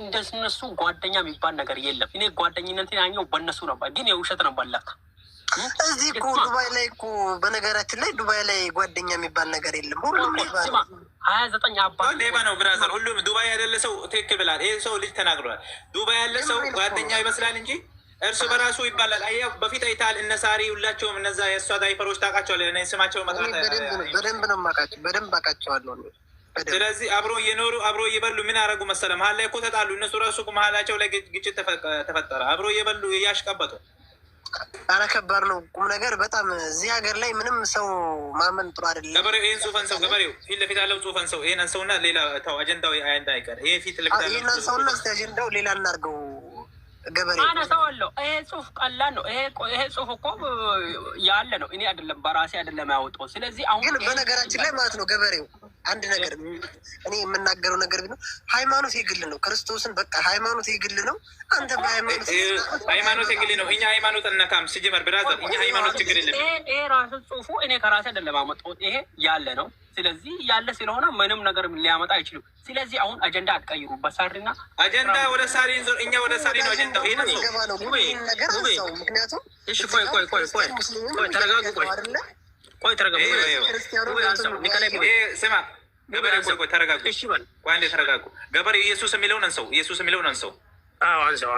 እንደነሱ ጓደኛ የሚባል ነገር የለም። እኔ ጓደኝነትን ያኘው በእነሱ ነበር፣ ግን የውሸት ነበር ለካ። እዚህ እኮ ዱባይ ላይ እኮ በነገራችን ላይ ዱባይ ላይ ጓደኛ የሚባል ነገር የለም። ሁሉም ሌባ ነው። 29 አባት ሌባ ነው ብራዘር። ሁሉም ዱባይ ያለ ሰው ትክክል ብላል። ይሄ ሰው ልጅ ተናግሯል። ዱባይ ያለ ሰው ጓደኛ ይመስላል እንጂ እርሱ በራሱ ይባላል። አየው በፊት አይታል እነ ሳሪ ሁላቸውም እነዛ የእሷ ዳይፐሮች ታውቃቸዋለህ። እኔ ስማቸው መጥራት በደንብ ነው የማውቃቸው፣ በደንብ አውቃቸዋለሁ። ስለዚህ አብሮ እየኖሩ አብሮ እየበሉ ምን አደረጉ መሰለህ? መሀል ላይ እኮ ተጣሉ። እነሱ ራሱ መሀላቸው ላይ ግጭት ተፈጠረ። አብሮ እየበሉ እያሽቀበጡ። ኧረ ከባድ ነው ቁም ነገር በጣም። እዚህ ሀገር ላይ ምንም ሰው ማመን ጥሩ አይደለም። ገበሬው ይህን ጽሁፈን ሰው ገበሬው ፊት ለፊት ያለው ጽሁፈን ሰው ይህን አንሰውና ሌላ ተው አጀንዳው እንዳይቀር። ይሄ ፊት ለፊት ያለው ይህን አንሰውና እስኪ አጀንዳው ሌላ እናድርገው። ገበሬ አነሳዋለሁ። ይሄ ጽሁፍ ቀላል ነው። ይሄ ጽሁፍ እኮ ያለ ነው። እኔ አይደለም በራሴ አይደለም ያወጣው። ስለዚህ አሁን ግን በነገራችን ላይ ማለት ነው ገበሬው አንድ ነገር እኔ የምናገረው ነገር ቢኖር ሃይማኖት የግል ነው። ክርስቶስን በቃ ሃይማኖት የግል ነው። አንተ ሃይማኖት የግል ነው። እኛ ሃይማኖት እነካም ሲጀመር ብራዘር፣ እኛ ሃይማኖት ችግር የለም። ይሄ ራሱ ጽሁፉ እኔ ከራሴ አይደለም አመጣሁት። ይሄ ያለ ነው። ስለዚህ ያለ ስለሆነ ምንም ነገር ሊያመጣ አይችልም። ስለዚህ አሁን አጀንዳ አትቀይሩ። በሳሪና አጀንዳ ወደ ሳሪ እንዞር። እኛ ወደ ሳሪ ነው አጀንዳው። ይሄ ነው ምክንያቱም እሺ ቆይ ተረጋጉ። ቆይ ተረጋጉ። ስማ ገበሬ ቆይ ተረጋጉ። እሺ በል ቆይ አንዴ ተረጋጉ። ገበሬ ኢየሱስ የሚለውን አንሰው፣ ኢየሱስ የሚለውን አንሰው። አዎ አንሰው።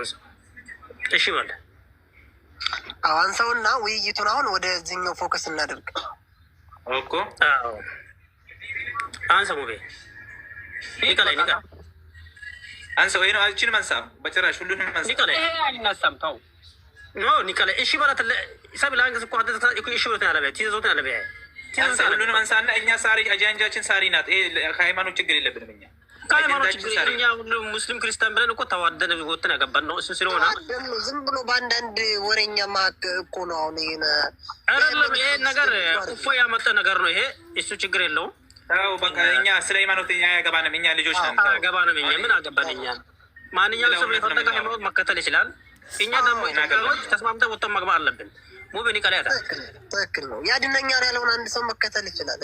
እሺ በል አዎ አንሰውና ውይይቱን አሁን ወደዚህኛው ፎከስ እናደርግ እኮ። አዎ አንሰው ሙቤ ይቀላይ አንሰው። ይሄ ነው አልችልም መንሳ በጭራሽ ሁሉንም መንሳ ይቀላይ አይናሳም ተው ኖ ኒቀላይ እሺ በላት ሰብል አንገስ እኮ አደረታ እሺ በላት ያለበት ይዘውት ያለበት ሁሉንም አንሳና እኛ ሳሪ አጃንጃችን ሳሪ ናት። ይሄ ከሃይማኖት ችግር የለብንም። እኛ ከሃይማኖት ችግር እኛ ሁሉም ሙስሊም ክርስቲያን ብለን እኮ ተዋደን ወጥተን ያገባን ነው። እሱ ስለሆነ ዝም ብሎ በአንዳንድ ወሬኛ ማክ እኮ ነው አሁን አይደለም። ይሄ ነገር እፎ ያመጣ ነገር ነው። ይሄ እሱ ችግር የለውም። አዎ በቃ እኛ ስለ ሃይማኖት እኛ ያገባንም። እኛ ልጆች ነን። ያገባንም እኛ ምን አገባን እኛ። ማንኛውም ሰው የፈለገ ሃይማኖት መከተል ይችላል። እኛ ደግሞ ነገሮች ተስማምተን ወጥተን መግባት አለብን። ሙብን ይቀላታ ትክክል ነው። ያድነኛል ያለውን አንድ ሰው መከተል ይችላል።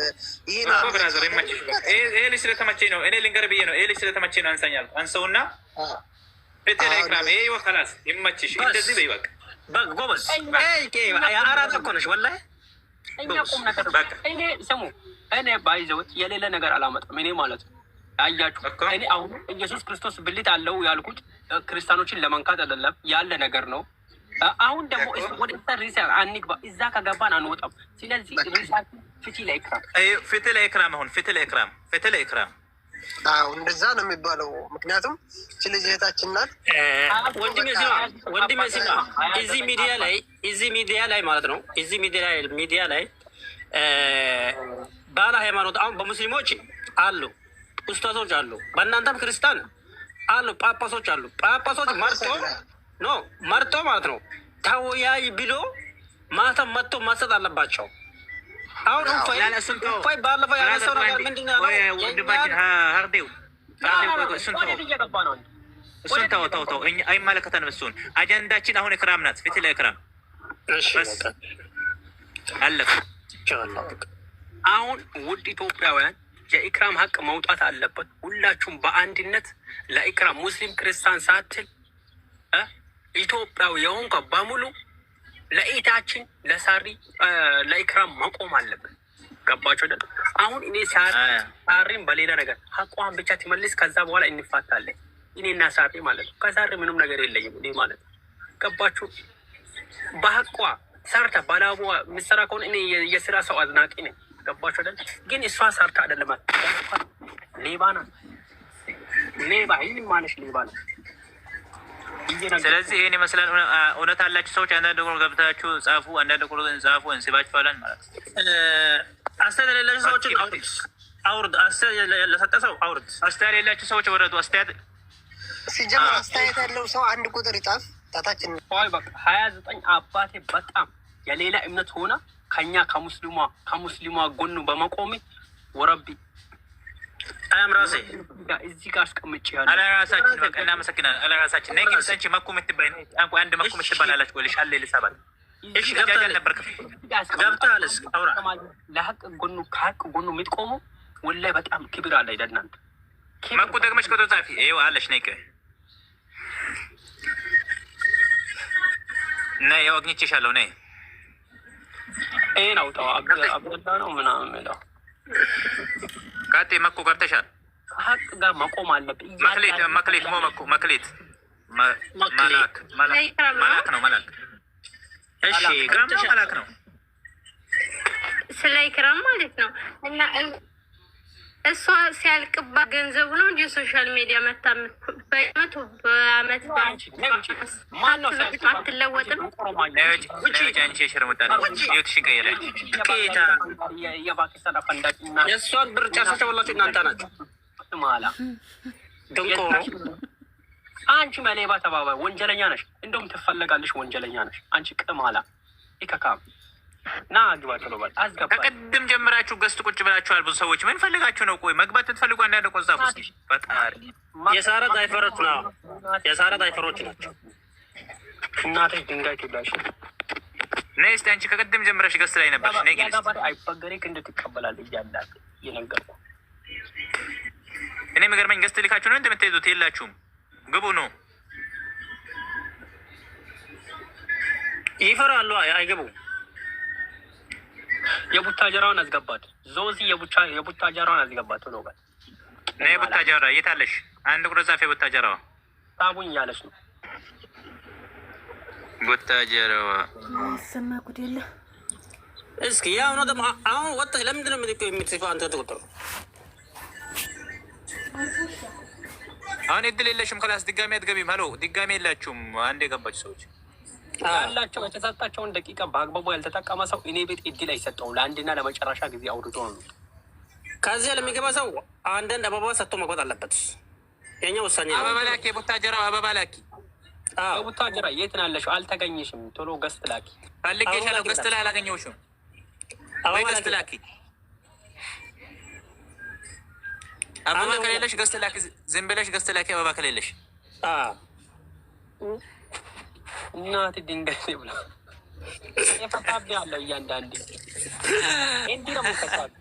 ይሄ ነው ብራዘር ይመችሽ። ይሄ ልጅ ስለተመቸኝ ነው። እኔ ልንገር ብዬ ነው። ይሄ ልጅ ስለተመቸኝ ነው። አንሳኛል አንሰውና ፍትህ ኢክራም ይሄ ወከላስ ይመችሽ። እንደዚህ በይ በቃ በቃ ጎበዝ። አራት እኮ ነሽ ወላሂ። እኛ ቁም ነገር በቃ እኔ ስሙ እኔ ባይዘው የሌለ ነገር አላመጣም። እኔ ማለት ነው አያችሁ። እኔ አሁን ኢየሱስ ክርስቶስ ብልት አለው ያልኩት ክርስቲያኖችን ለመንካት አይደለም፣ ያለ ነገር ነው። አሁን ደግሞ ወደ ሪሳ አንግባ። እዛ ከገባን አንወጣም። ስለዚህ ሪሳ ፍትህ ለኢክራም ፍትህ ለኢክራም አሁን ፍትህ ለኢክራም አዎ እንደዛ ነው የሚባለው። ምክንያቱም ስለዚህታችን ናት። ወንድሜ ሲማ እዚህ ሚዲያ ላይ ማለት ነው እዚህ ሚዲያ ላይ ባለ ሃይማኖት አሁን በሙስሊሞች አሉ ኡስታዞች አሉ፣ በእናንተም ክርስቲያን አሉ፣ ጳጳሶች አሉ። ጳጳሶች መርጦ ማለት ነው ተወያይ ብሎ ማተም መጥቶ ማሰጥ አለባቸው። አሁን እፎይ ባለፈው ያነሳው ነገር ምንድን ነው? ወንድማችን ሀርዴው እሱን ተው አይመለከተንም። እሱን አጀንዳችን አሁን ኢክራም ናት። ፍትህ ለኢክራም አለፈ። አሁን ውድ ኢትዮጵያውያን የኢክራም ሀቅ መውጣት አለበት። ሁላችሁም በአንድነት ለኢክራም ሙስሊም ክርስቲያን ሳትል ኢትዮጵያዊ የሆንከ በሙሉ ለኢታችን ለሳሪ ለኢክራም መቆም አለብን። ገባችሁ አይደል? አሁን እኔ ሳሪም በሌላ ነገር ሀቋን ብቻ ትመልስ፣ ከዛ በኋላ እንፋታለን። እኔና ሳሪ ማለት ነው። ከሳሪ ምንም ነገር የለኝም እኔ ማለት ነው። ገባችሁ? በሀቋ ሰርታ ባላቦ ምሰራ ከሆነ እኔ የስራ ሰው አድናቂ ነኝ። ገባችሁ አይደል? ግን እሷ ሰርታ አይደለም ሌባ ናት። ሌባ ይህን ማለሽ ሌባ ነው። ስለዚህ ይህን ይመስላል። እውነት አላችሁ ሰዎች አንዳንድ ቁሎ ገብታችሁ ጻፉ፣ አንዳንድ ቁሎ ጻፉ፣ እንስባችኋለን ማለት ነው። አስተያየት የሌላችሁ ሰዎችን አውርድ። አስተያየት ለሰጠ ሰው አውርድ። አስተያየት የሌላችሁ ሰዎች ወረዱ። አስተያየት ሲጀምር አስተያየት ያለው ሰው አንድ ቁጥር ይጻፍ። ታታችን በቃ 29 አባቴ በጣም የሌላ እምነት ሆነ ከኛ ከሙስሊሟ ጎኑ በመቆሜ ወረቢ አያም ራሴ እዚህ ጋር አስቀምጬ ያለ አላራሳችን በቃ እናመሰግናለን። አላራሳችን ነይ ግን ሰንቺ መኩ የምትባይ አንቁ አንድ መኩ የምትባላላች ቆልሽ አለ ለሰባት እሺ ገብተሃል ነበር ገብተሃል። አውራ ለሀቅ ጎኑ ከሀቅ ጎኑ የምትቆሙ ወላሂ በጣም ክብር አለ። ይደናንተ መኩ ደግመሽ ከተጻፊ ይኸው አለሽ ነይ ነይ አግኝቼሻለሁ። ነይ ይሄን አውጣው። አብደላ ነው ምናምን የሚለው ቀጤ መኩ ገብተሻል። ሀቅ ጋር መቆም አለብን። መክሌት መላክ ነው መላክ። እሺ ኢክራም ነው መላክ ነው። ስለ ኢክራም ማለት ነው። እና እሷ ሲያልቅባት ገንዘቡ ነው እንጂ ሶሻል ሚዲያ በመቶ በአመት አትለወጥም። የእሷን ብር ጨርሳችሁ በላችሁ እናንተ ናችሁ። ድንቆሮ አንቺ መሌባ ተባባይ ወንጀለኛ ነሽ። እንደውም ትፈለጋለሽ። ወንጀለኛ ነሽ አንቺ ቅማላ ኢከካም ና አግባ ተባባል አስገባ። ከቅድም ጀምራችሁ ገስት ቁጭ ብላችኋል። ብዙ ሰዎች ምን ፈልጋችሁ ነው? ቆይ መግባት ትፈልጉ አንዳንድ ቆዛፍ ውስጥ ፈጣሪ የሳራ ዳይፈሮች ነው። የሳራ ዳይፈሮች ናቸው። እናቴ ድንጋይ ትብላሽ። ነይ እስኪ አንቺ ከቅድም ጀምረሽ ገስት ላይ ነበርሽ። ነይ ግን አይበገሬክ እንድትቀበላል እያላት እየነገርኩ እኔ የሚገርመኝ ገስት ልካችሁ ነው እንደምትሄዱት። የላችሁም ግቡ ነው ይፈራሉ። አይገቡ የቡታጀራውን አስገባት። ዞዚ የቡታጀራውን አስገባት ነው ጋር ነይ። ቡታጀራ የት አለሽ? አንድ ቁጥር ጻፍ። የቡታጀራዋ ታቡኝ ያለሽ ነው። ቡታጀራዋ ሰማኩት የለ እስኪ ያው ነው ደግሞ አሁን ወጣሽ። ለምንድን ነው የምትጽፈው አንተ? ቁጥር አሁን እድል የለሽም። ክላስ ድጋሚ አትገቢም። ሄሎ ድጋሚ የላችሁም። አንድ የገባችሁ ሰዎች ያላቸው የተሰጣቸውን ደቂቃ በአግባቡ ያልተጠቀመ ሰው እኔ ቤት እድል አይሰጠውም። ለአንድና ለመጨረሻ ጊዜ አውርዶ ነው። ከዚያ ለሚገባ ሰው አንዳንድ አበባ ሰጥቶ መግባት አለበት። የኛ ውሳኔ ነው። አበባ ላኪ። የቡታጀራው አበባ ላኪ። የቡታጀራ የት ነው ያለሽው? አልተገኘሽም። ቶሎ ገስት ላኪ። ፈልጌሻለሁ። ገስት ላይ አላገኘሁሽም። ወይ ገስት ላኪ። አበባ ከሌለሽ ገስት ላኪ። ዝም ብለሽ ገስት ላኪ። አበባ ከሌለሽ እናት ድንጋይ ብላ የፈታብ ያለው እያንዳንድ እንዲህ ነው የምከታል።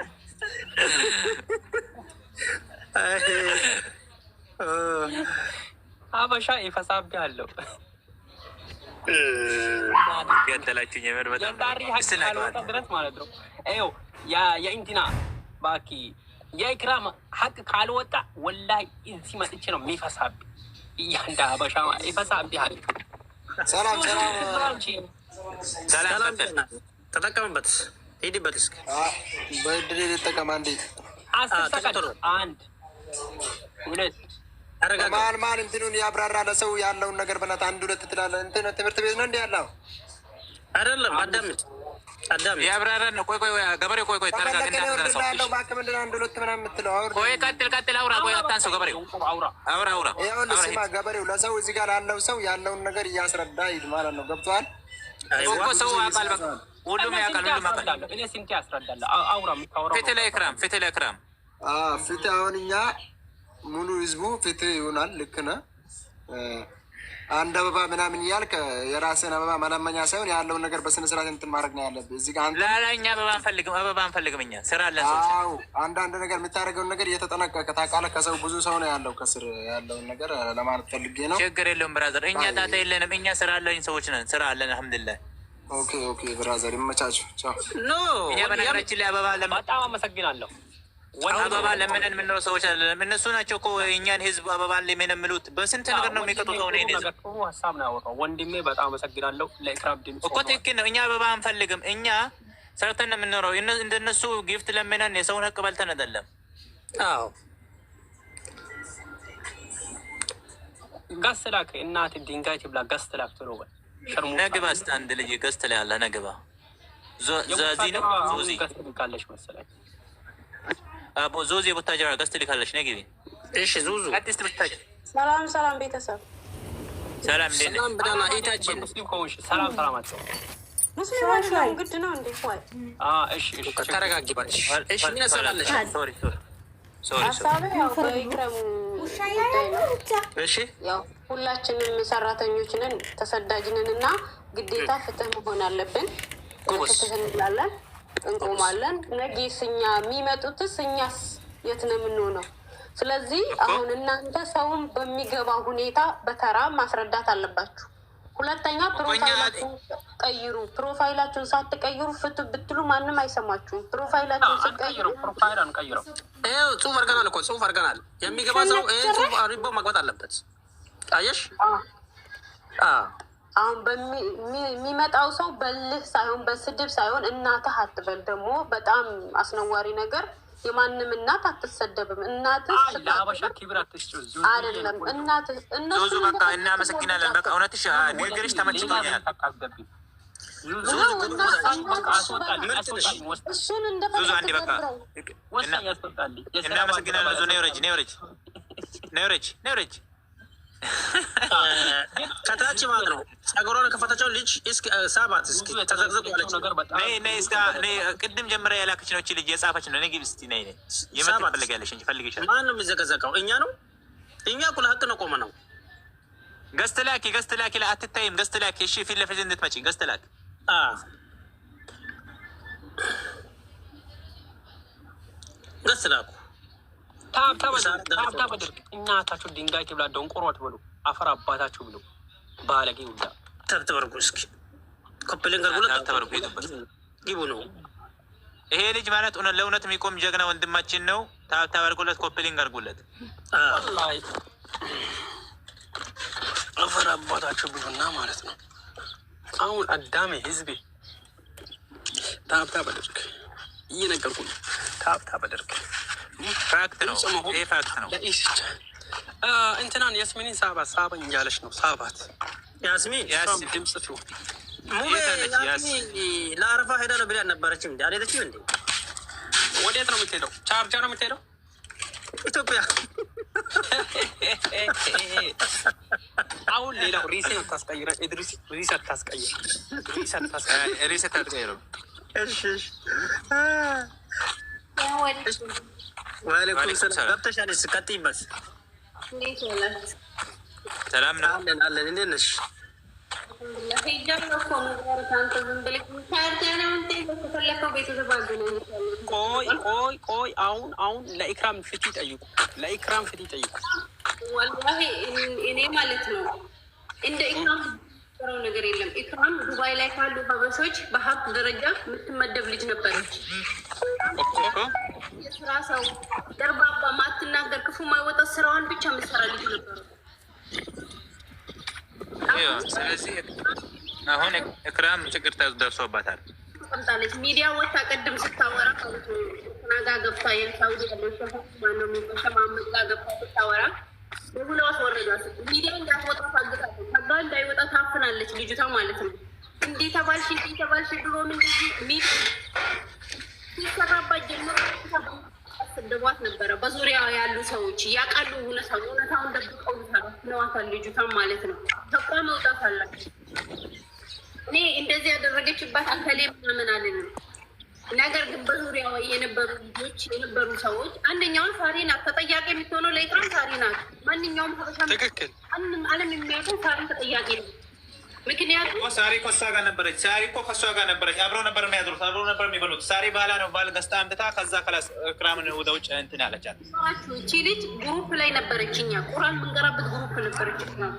አበሻ የፈሳብ ያለው ገደላችሁኝ። የምር በጣም ድረስ ማለት ነው። ይኸው የኢንቲና ባኪ የኢክራም ሀቅ ካልወጣ ወላሂ እዚህ መጥቼ ነው የሚፈሳብ። እያንዳ አበሻ የፈሳብ ያለ ሰላም ተጠቀምበት። ሂድበት እስኪ በድሬ ልጠቀም። አንዴ 10 ሰከንድ 1 2 ማን እንትኑን ያብራራ ለሰው ያለውን ነገር በናት 1 2 ትላለህ። እንትን ትምህርት ቤት ነው እንዴ ያለው? አይደለም። አዳምጥ ያብራራን ነው። ቆይ ገበሬው ቆይ ተረጋግና ሰው ያለው ባክ ምንድን ነው 1 2 ምናምን የምትለው? ቆይ ቀጥል አውራ። ቆይ አታንሰው። ገበሬው አውራ። ይኸውልህ ስማ፣ ገበሬው ለሰው እዚህ ጋር ላለው ሰው ያለውን ነገር እያስረዳ ሂድ ማለት ነው። ገብቶሃል? እኮ ሰው አቃል በቃ ሁሉም ያውቃል። እኔ ስንት ያስረዳል። አውራ የምታወራው ፍትህ ለኢክራም ፍትህ። አሁን እኛ ሙሉ ህዝቡ ፍትህ ይሆናል። ልክ ነህ። አንድ አበባ ምናምን እያልክ የራስን አበባ መለመኛ ሳይሆን ያለውን ነገር በስነ ስርዓት እንትን ማድረግ ነው ያለብህ። እዚህ ጋር እኛ አበባ አንፈልግም። እኛ ስራ አለን ሰዎች። አንዳንድ ነገር የምታደርገውን ነገር እየተጠነቀቀ ታውቃለህ። ከሰው ብዙ ሰው ነው ያለው ከስር ያለውን ነገር ለማለት ፈልጌ ነው። ችግር የለውም ብራዘር። እኛ ጣጣ የለንም። እኛ ስራ አለን ሰዎች ነን። ስራ አለን አልሐምዱሊላህ። ኦኬ ብራዘር ይመቻችሁ። ቻው። እኛ በነገራችን ላይ አበባ በጣም አመሰግናለሁ። አበባ ለምንን የምንለው ሰዎች አይደለም። እነሱ ናቸው እኮ የእኛን ህዝብ አበባ ለምንምሉት በስንት ነገር ነው የሚቀጡት። ሆነ ሀሳብ ነው ያወራው ወንድሜ። በጣም አመሰግናለሁ። ለኢክራም ድምጽ እኮ ትክክል ነው። እኛ አበባ አንፈልግም። እኛ ሰርተን ነው የምንኖረው። እንደነሱ ጊፍት ለምነን የሰውን ህቅ በልተን አይደለም። አዎ ገስት ላክ። እናት ድንጋይ ትብላ። ገስት ላክ ትሎ ነግባ። እስኪ አንድ ልጅ ገስት ላይ ያለ ነግባ። ዞዚ ነው ዞዚ ገስት ልካለች መሰለኝ። አቦ ዞዚ የቡታጀራ ገስት ልካለች። ነግቢ። እሺ ዙዙ አዲስ ብታጅ። ሰላም ቤተሰብ ሰላም እንዴ ሰላም ብዳና ኢታችን ሙስሊም ከሆንሽ ሰላም አቸው ሙስሊሞች ነው ግድ ነው እንዴ? ቆይ እሺ ተረጋጊ ባልሽ። እሺ ምን ሰላለሽ? ሶሪ ሀሳብ ያው በኢክራም ጉዳይ ነው። እሺ ያው ሁላችንም ሰራተኞች ነን፣ ተሰዳጅ ነን እና ግዴታ ፍትህ መሆን አለብን። ፍትህ እንላለን፣ እንቆማለን። ነጌስ እኛ የሚመጡትስ እኛስ የት ነው የምንሆነው? ስለዚህ አሁን እናንተ ሰውን በሚገባ ሁኔታ በተራ ማስረዳት አለባችሁ። ሁለተኛ ፕሮፋይላችሁን ቀይሩ። ፕሮፋይላችሁን ሳትቀይሩ ፍቱ ብትሉ ማንም አይሰማችሁም። ፕሮፋይላችሁን ስትቀይሩ ፕሮፋይል አንቀይረው። ይኸው ጽሁፍ አድርገናል እኮ ጽሁፍ አድርገናል። የሚገባ ሰው ይሄ ጽሁፍ አሪቦ መግባት አለበት። አየሽ አሁን የሚመጣው ሰው በልህ ሳይሆን በስድብ ሳይሆን እናትህ አትበል። ደግሞ በጣም አስነዋሪ ነገር የማንም እናት አትሰደብም። እናትህ ለአበሻ ክብር አትስጪው አይደለም። እናትህ ዙዙ በቃ እናመሰግናለን። በቃ እውነትሽ ንግግርሽ ተመችቶኛል። እሱን እንደፈለግ እናመሰግናለን። ዙ ነውረጅ ከታች ማለት ነው። ጸጉሯን ከፈታቸው ልጅ እስኪ ሳባት እስኪ ተዘግዘቁ ያለች ነገር በጣም ቅድም ጀምራ ያላከች ነው። እቺ ልጅ የጻፈች ነው። ነጊ እስቲ ነይ የመጣ ፈልጋለሽ እንጂ ፈልግ ይችላል። ማን ነው የሚዘቀዘቀው? እኛ ነው። እኛ እኮ ለሀቅ ነው ቆመ ነው። ገስት ላኪ ላይ አትታይም። ገስት ላኪ እሺ፣ ፊት ለፊት እንድትመጪ ገስት ላኪ። ገስት ላኩ። ታብታ በድርግ እናታችሁ ድንጋይ ትብላ ደንቆሮ አትበሉ። አፈር አባታችሁ ብሎ ባለጌ ውዳ ተብተበርጉ እስኪ ኮፕሊንግ አርጉለት ተብተበርጉ ይተበል ግቡ ነው። ይሄ ልጅ ማለት ለእውነት የሚቆም ጀግና ወንድማችን ነው። ተበርጉለት፣ ኮፕሊንግ አርጉለት። አፈር አባታችሁ ብሎና ማለት ነው። አሁን አዳሜ ህዝቤ ታብታ በድርግ እየነገርኩ ነው። ታብታ በድርግ ፋክት ነው። ይሄ ፋክት ነው። እንትናን ያስሚንን ሳባኝ እያለች ነው። ሳባት ያስሚን ድምፅ ፊ ለአረፋ ሄዳ ነው ብላ ነበረችም። እንዲ አልሄደችም እንዴ? ወዴት ነው የምትሄደው? ቻርጃ ነው የምትሄደው? ኢትዮጵያ። አሁን ሌላው ሪሴ አታስቀይረ ኢድሪስ ሪስ አታስቀይረ ሪስ አታስቀይረ። ዋሌኩም ሰላም። ገብተሻል? ቀጥይበት። ሰላም ነው አለን። እንዴት ነሽ? ቆይ አሁን ለኢክራም ፍቲ ጠይቁ። ለኢክራም ፍቲ ጠይቁ። ወላሂ እኔ ማለት ነው እንደ ኢክራም ነገር የለም። ኢክራም ዱባይ ላይ ካሉ ሀበሾች በሀብት ደረጃ የምትመደብ ልጅ ነበረች። የስራ ሰው ደርባባ፣ ማትናገር፣ ክፉ ማይወጣ ስራዋን ብቻ የምትሰራ ልጅ ነበረ። ስለዚህ አሁን ኢክራም ችግር ደርሶባታል። ቀምጣለች። ሚዲያ ወታ ቅድም ስታወራ ናጋ ገብታ የሳውዲ ያለው ሸሆ ማነው የሚሰማመጥ ጋር ገብታ ስታወራ በሁሉ አስወረዷት። ሚዲያ እንዳትወጣ ታግታለች። ከጋ እንዳይወጣ ታፍናለች ልጅቷ ማለት ነው። እንዲህ ተባልሽ ድሮም እንደዚህ ሚድ ሲሰራባት ጀምሮ አስደቧት ነበረ። በዙሪያ ያሉ ሰዎች ያውቃሉ እውነታውን ደብቀው ነዋታል ልጅቷን ማለት ነው። ተቋ መውጣት አላቸው። እኔ እንደዚህ ያደረገችባት አከሌ ምናምን አለን። ነገር ግን በዙሪያዋ የነበሩ ልጆች የነበሩ ሰዎች አንደኛውን ሳሪ ናት ተጠያቂ የምትሆነው ለኢክራም ሳሪ ናት። ማንኛውም ትክክል ዓለም የሚያውቀው ሳሪ ተጠያቂ ነው። ምክንያቱም ሳሪ እኮ እሷ ጋር ነበረች። ሳሪ እኮ ከእሷ ጋር ነበረች። አብረው ነበር የሚያድሩት፣ አብረው ነበር የሚበሉት። ሳሪ ባህላ ነው ባል ገዝታ አምጥታ ከዛ ከላስ ኢክራምን ወደ ውጭ እንትን አለቻት። እቺ ልጅ ግሩፕ ላይ ነበረች። እኛ ቁራን የምንቀራበት ግሩፕ ነበረች ነው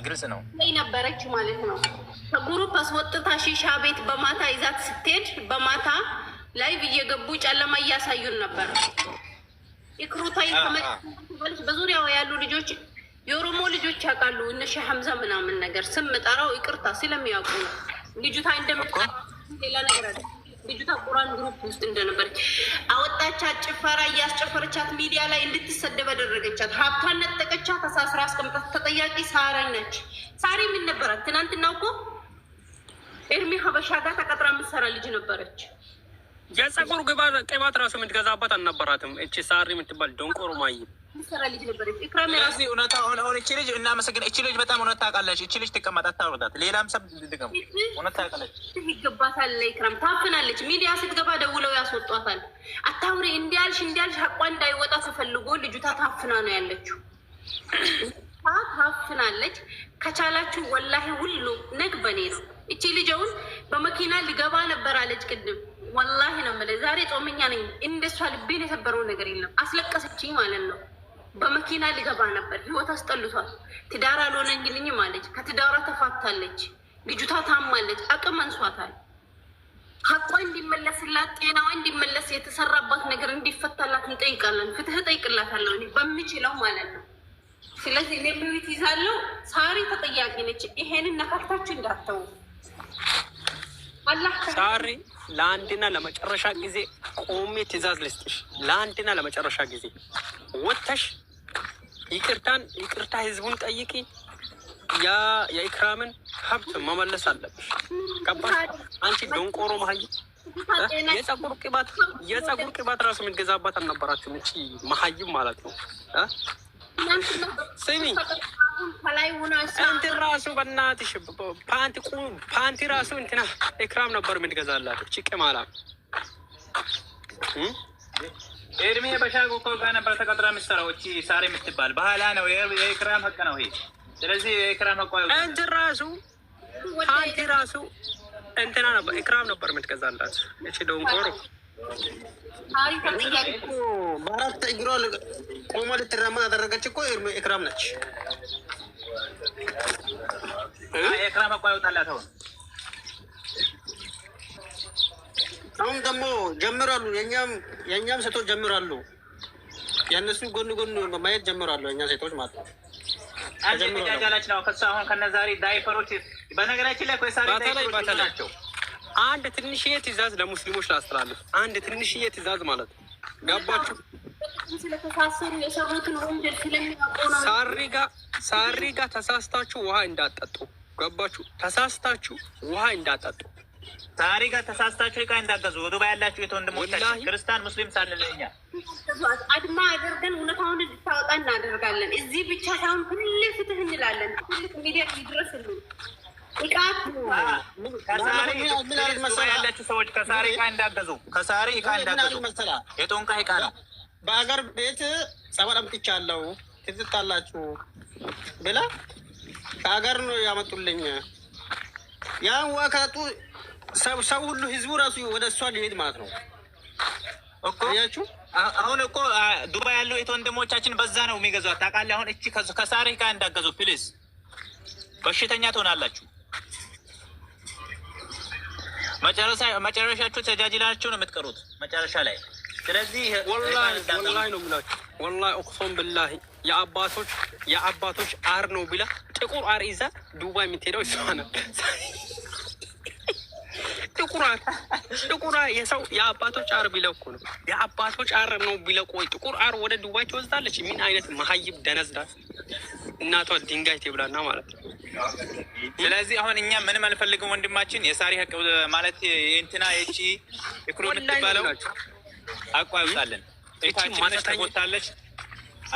ግልጽ ነው ላይ ነበረች ማለት ነው። ከግሩፕ አስወጥታ ሺሻ ቤት በማታ ይዛት ስትሄድ በማታ ላይቭ እየገቡ ጨለማ እያሳዩን ነበር። ኢክሩታይ ተመልሽ በዙሪያው ያሉ ልጆች የኦሮሞ ልጆች ያውቃሉ። እነ ሼህ ሐምዛ ምናምን ነገር ስም ጠራው ይቅርታ ስለሚያውቁ ልጅቷ እንደምትቀር ሌላ ነገር አለ። ልጅቷ ቁራን ግሩፕ ውስጥ እንደነበረች አወጣቻት። ጭፈራ እያስጨፈረቻት ሚዲያ ላይ እንድትሰደብ አደረገቻት። ሀብቷን ነጠቀቻት። ተሳስራ አስቀምጣት። ተጠያቂ ሳሪ ነች። ሳሪ ምን ነበራት? ትናንትና እኮ ኤርሚ ሀበሻ ጋር ተቀጥራ የምትሰራ ልጅ ነበረች። የጸጉር ቅባት ራሱ የምትገዛባት አልነበራትም። እቺ ሳሪ የምትባል ደንቆሮ ማይ ምትሰራ ልጅ ነበረች። ኢክራም ራሱ እውነታ አሁን እቺ ልጅ እናመሰግን። እቺ ልጅ በጣም እውነት ታውቃለች። እቺ ልጅ ትቀመጥ አታወርዳት። ሌላም ሰብ ድገም እውነት ታውቃለች። ይገባታል። ኢክራም ታፍናለች። ሚዲያ ስትገባ ደውለው ያስወጧታል። አታውሪ እንዲያልሽ ሀቋ እንዳይወጣ ተፈልጎ ልጅቷ ታፍና ነው ያለችው። ታፍናለች። ከቻላችሁ ወላሂ ሁሉ ነግበኔ ነው። እቺ ልጅውን በመኪና ሊገባ ነበር አለች ቅድም። ወላሂ ነው የምልህ ዛሬ ጾመኛ ነኝ። እንደሷ ልቤን የሰበረው ነገር የለም። አስለቀሰችኝ ማለት ነው። በመኪና ሊገባ ነበር። ህይወት አስጠልቷል። ትዳር አልሆነኝልኝም አለች። ከትዳሯ ተፋታለች። ልጅቷ ታማለች። አቅም አንሷታል። ሀቋ እንዲመለስላት፣ ጤናዋ እንዲመለስ፣ የተሰራባት ነገር እንዲፈታላት እንጠይቃለን። ፍትህ እጠይቅላታለሁ እኔ በምችለው ማለት ነው። ስለዚህ ሌምሪት ይዛለሁ። ሳሪ ተጠያቂ ነች። ይሄንን ነካክታችሁ እንዳትተው። ሳሪ ለአንድና ለመጨረሻ ጊዜ ቆሜ ትእዛዝ ልስጥሽ። ለአንድና ለመጨረሻ ጊዜ ወጥተሽ ይቅርታ ህዝቡን ጠይቂ። የኢክራምን ሀብት መመለስ አለብሽ። ገባሽ? አንቺ ደንቆሮ መሀይ የጸጉር ቅባት ራሱ የምትገዛባት አልነበራችሁም። እቺ መሀይም ማለት ነው። ስሚ እንትን ራሱ በእናትሽ ፓንቲ ራሱ እንትና ኢክራም ነበር የምትገዛላት። እቺ ቅማላ እድሜ በሻጎ እኮ ጋር ነበር ተቀጥራ የምትሰራው። እቺ ሳሪ የምትባል ባህላ ነው። የኢክራም ሀቅ ነው ይሄ። ስለዚህ የኢክራም ሀቅ እንትን ራሱ ፓንቲ ራሱ እንትና ነበር ኢክራም ነበር የምትገዛላት። እቺ ደንቆሮ በአራት እግሯ ቆማ ልትራመድ ያደረገች እኮ ኢክራም ነች። ኢክራም ሀቅ ይወጣላት። አሁን ደግሞ ጀምራሉ። የእኛም ሴቶች ጀምራሉ። የእነሱ ጎን ማየት ጀምራሉ። የእኛ ሴቶች ማለት ነው። ጃጃላች ነው። አሁን ከነዛሬ ዳይፐሮች በነገራችን ላይ ሳሪ ዳይፐሮች ናቸው። አንድ ትንሽዬ ትእዛዝ ለሙስሊሞች ላስተላልፍ። አንድ ትንሽዬ ትእዛዝ ማለት ነው። ገባችሁ? ስለተሳሰሩ የሰሩትን ወንጀል ስለሚያውቁ ነው። ሳሪ ጋር ተሳስታችሁ ውሃ እንዳጠጡ። ገባችሁ? ተሳስታችሁ ውሃ እንዳጠጡ። ሳሪ ጋር ተሳስታችሁ ዕቃ እንዳገዙ ዱባይ ያላችሁ የተወንድሞቻችን ክርስቲያን ሙስሊም ሳንለኛ አድማ አድርገን እውነታውን እንድታወጣ እናደርጋለን። እዚህ ብቻ ሳይሆን ሁሌ ፍትህ እንላለን። ትልቅ ሚዲያ ይድረስልን። ያላችሁ ሰዎች ከሳሪ ዕቃ እንዳገዙ የጦንቃ ዕቃ ነው። በሀገር ቤት ጸበል አምጥቻለሁ ትዝታላችሁ ብላ ከሀገር ነው ያመጡልኝ። ያን ዋካቱ ሰው ሁሉ ህዝቡ ራሱ ወደ እሷ ሊሄድ ማለት ነው እኮ ያችሁ። አሁን እኮ ዱባይ ያለው የተወንድሞቻችን በዛ ነው የሚገዛት ታውቃለህ። አሁን እቺ ከሳሪ ዕቃ እንዳገዙ ፕሊዝ፣ በሽተኛ ትሆናላችሁ። መጨረሻችሁ ተጃጅላችሁ ነው የምትቀሩት መጨረሻ ላይ። ስለዚህ ወላሂ ነው የምላችሁ። ወላሂ ኦክሶም ብላሂ የአባቶች አር ነው ብላ ጥቁር አር ይዛ ዱባይ የምትሄደው እሷ ነው። ጥቁር አር የሰው የአባቶች አር ቢለው እኮ ነው። የአባቶች አር ነው ቢለው ቆይ ጥቁር አር ወደ ዱባይ ትወስዳለች። ምን አይነት መሀይብ ደነዝዳት እናቷ ድንጋይ ትብላና ማለት ነው። ስለዚህ አሁን እኛ ምንም አንፈልግም። ወንድማችን የሳሪ ሀቅ ማለት እንትና እቺ ኢክሮ የምትባለው አቋ ይወጣለን። እቺ ተጎታለች፣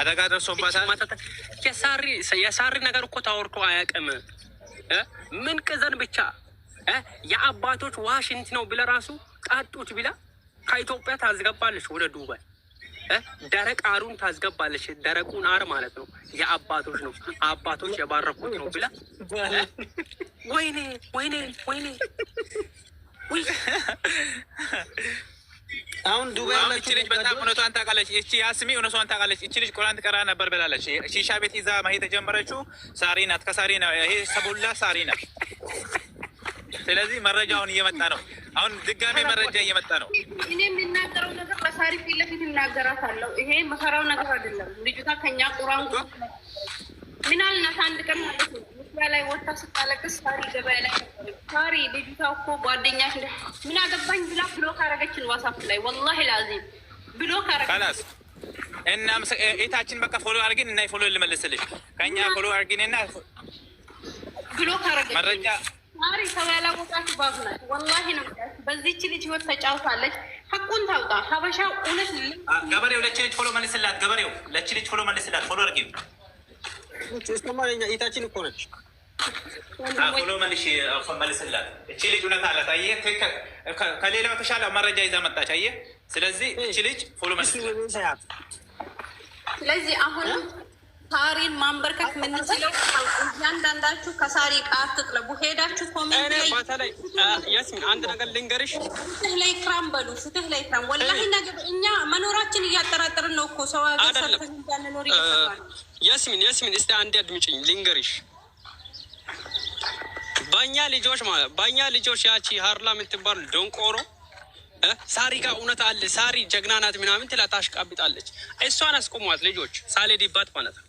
አደጋ ደርሶባታል። የሳሪ ነገር እኮ ታወርቶ አያውቅም። ምን ቅዘን ብቻ የአባቶች ዋሽንት ነው ብለ ራሱ ጣጡት ብላ ከኢትዮጵያ ታስገባለች ወደ ዱባይ። ደረቅ አሩን ታስገባለች። ደረቁን አር ማለት ነው የአባቶች ነው፣ አባቶች የባረኩት ነው ብላ ወይኔ አሁን ዱባይ እቺ ልጅ በጣም እውነቷን ታውቃለች። እቺ ያስሚ እውነቷን ታውቃለች። እቺ ልጅ ቁርአን ትቀራ ነበር ብላለች። ሺሻ ቤት ይዛ ማሄድ የጀመረችው ሳሪ ናት። ከሳሪ ነው ይሄ ሰቡላ ሳሪ ናት። ስለዚህ መረጃውን እየመጣ ነው። አሁን ድጋሜ መረጃ እየመጣ ነው። እኔ የምናገረው ነገር ለሳሪ ፊት ለፊት እናገራታለሁ። ይሄ መሰራው ነገር አይደለም። ልጅቷ ከኛ ቁርአን ምን አልናት አንድ ቀን ማለት ነው ሙስሊም ላይ ወጣ ስታለቅስ ሳሪ ገበያ ላይ ሳሪ ልጅቷ እኮ ጓደኛሽ ምን አገባኝ ብላ ብሎክ አደረገችን ዋትስአፕ ላይ ወላሂ ላዚም ብሎክ አደረገች። እናም ኤታችን በቃ ፎሎ አድርጊን እና ፎሎ ልመልስልሽ ከኛ ፎሎ አድርጊንና ብሎክ አደረገች። መረጃ ሳሪ ሰው ያላወቃችሁ ባብናት ወላሂ ነው። በዚህች ልጅ ህይወት ተጫውታለች። ሐቁን ታውጣ። ሀበሻው እውነት ገበሬው ለች ልጅ ፎሎ መልስላት። ገበሬው ለች ልጅ ፎሎ መልስላት። ፎሎ አድርጊ ስተማኛ ኢታችን እኮ ነች። ፎሎ መልስላት። እቺ ልጅ እውነት አላት። አየህ ከሌላው ተሻለ መረጃ ይዛ መጣች። አየህ ስለዚህ እቺ ልጅ ፎሎ መልስላት። ስለዚህ አሁንም ሳሪን ማንበርከክ የምንችለው እያንዳንዳችሁ ከሳሪ ቃር ትጥለቡ ሄዳችሁ ኮሜንት ላይ በተለይ ያስሚን አንድ ነገር ልንገርሽ። ፍትህ ላይ ክራም በሉ፣ ፍትህ ላይ ክራም። ወላሂ ነገር እኛ መኖራችን እያጠራጠርን ነው እኮ ሰው ሀገር ሰርተን እንዳንኖር እየሰራ ነው። ያስሚን እስቲ አንድ አድምጪኝ ልንገርሽ። በእኛ ልጆች ያቺ ሀርላ የምትባል ደንቆሮ ሳሪ ጋር እውነት አለ ሳሪ ጀግና ናት ምናምን ትላ ታሽቃብጣለች። እሷን አስቆሟት ልጆች ሳሌ ዲባት ማለት ነው።